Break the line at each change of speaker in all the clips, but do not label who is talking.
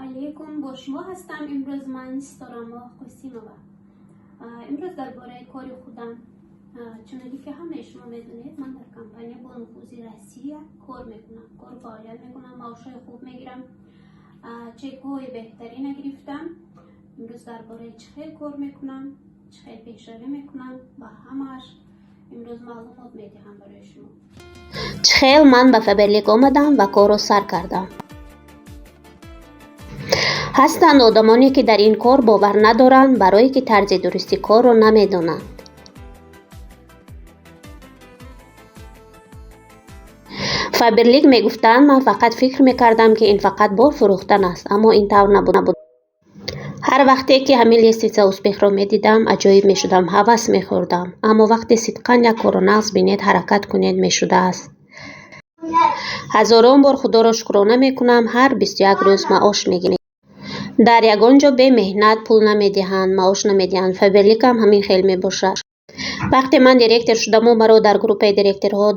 علیکم، با شما هستم. امروز من ستارما قاسیمова. امروز درباره کار خودم، چنانکه که همه شما میدونید، من در کمپانی با نفوذ روسیه کار میکنم، کار فعالیت میکنم، معاشای خوب میگیرم، چک های بهتری نگرفتم. امروز درباره چه خیلی کار میکنم، چه خیلی پیشروی میکنم و همش امروز معلومات میدهم برای شما.
چه خیلی من به فبرلیگ آمدم و کار رو سر کردم. هستند آدمانی که در این کار باور ندارند، برای که طرز درستی کار رو نمیدونند. فبرلیگ میگفتند من فقط فکر میکردم که این فقط بار فروختن است، اما این طور نبود. هر وقتی که همین لیست اوسپیخ رو میدیدم عجایب میشدم، هوس میخوردم. اما وقتی صدقاً یک کار رو نقص بینید حرکت کنید میشده است. هزاران بار خدا را شکرانه میکنم هر 21 روز معاش میگیریم. در یگان جا به مهنت پول نمیدهند، معاش نمیدهند. فبرلیگ هم همین خیلی میباشد. وقتی من دیرکتر شدم و مرا در گروپ دیرکترها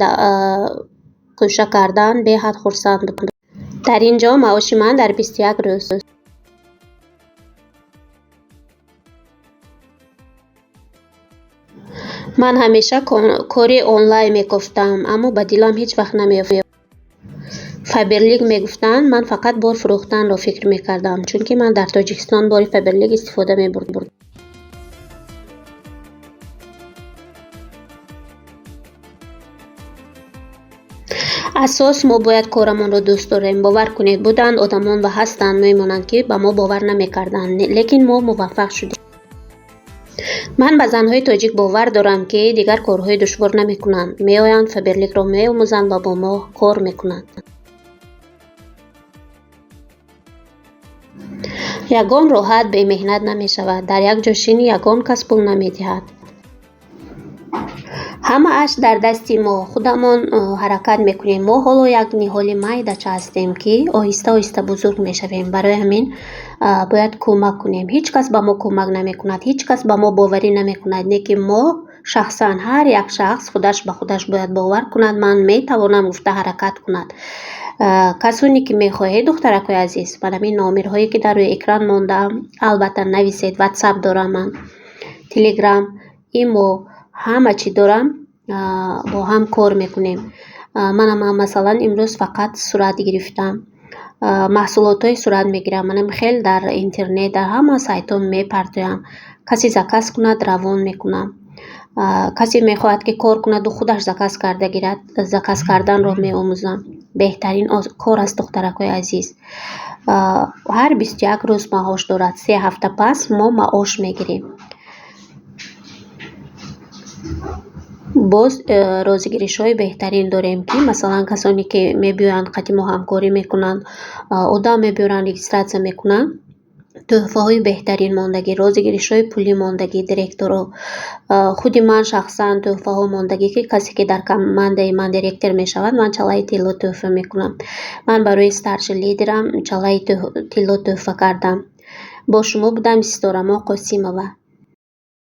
گوشه کردند، به حد خرسند بودم. در اینجا معاش من در 21 روز. من همیشه کاری آنلاین میگفتم، اما به دلم هیچ وقت نمیافتاد. فبرلیگ میگفتند من فقط بار فروختن را فکر میکردم، چون که من در تاجیکستان بار فبرلیگ استفاده میبردم. اساس ما باید کارمان را دوست داریم. باور کنید بودند آدمان و هستند میمونند که به ما باور نمیکردند، لیکن ما موفق شدیم. من به زنهای تاجیک باور دارم که دیگر کارهای دشوار نمیکنند، میآیند فبرلیگ را میآموزند و با ما کار میکنند. یگان راحت به مهنت نمی شود. در یک جاشینی یگان کس پول نمی دهد. همه اش در دستی ما خودمان حرکت میکنیم. ما حالا یک نهال مایدچه هستیم که آهسته آهسته بزرگ میشویم. برای همین باید کمک کنیم. هیچ کس به ما کمک نمی کند، هیچ کس به ما باوری نمی کند. نه که ما شخصا هر یک شخص خودش به خودش باید باور کند من میتوانم گفته حرکت کند. کسانی که میخواهید دخترکای عزیز، من همین نامرهایی که در روی اکران مانده البته نویسید. واتساپ دارم، من تلگرام، ایمو، همه چی دارم، با هم کار میکنیم. منم مثلا امروز فقط صورت گرفتم، محصولات های صورت میگیرم. منم خیلی در اینترنت در همه سایت ها میپرتویم. کسی زکاس کند روان میکنم، کسی میخواهد که کار کند و خودش زکاس کرده گیرد، زکاس کردن رو میآموزم. بهترین کار است دخترکای عزیز. هر 21 روز معاش دارد. 3 هفته پس ما معاش میگیریم. باز رازگیریش های بهترین داریم که مثلا کسانی که میبیوند قدیم و همکاری میکنند، آدم میبیورند رجیستراسیون میکنند، تحفه های بهترین ماندگی، رازگیریش های پولی ماندگی، دیرکتر خودی من شخصا تحفه ها ماندگی که کسی که در کمانده من دیرکتر میشود من چلای تیلو تحفه میکنم. من برای استارش لیدرم چلای تیلو تحفه کردم. با شما بودم ستارما قاسیمova.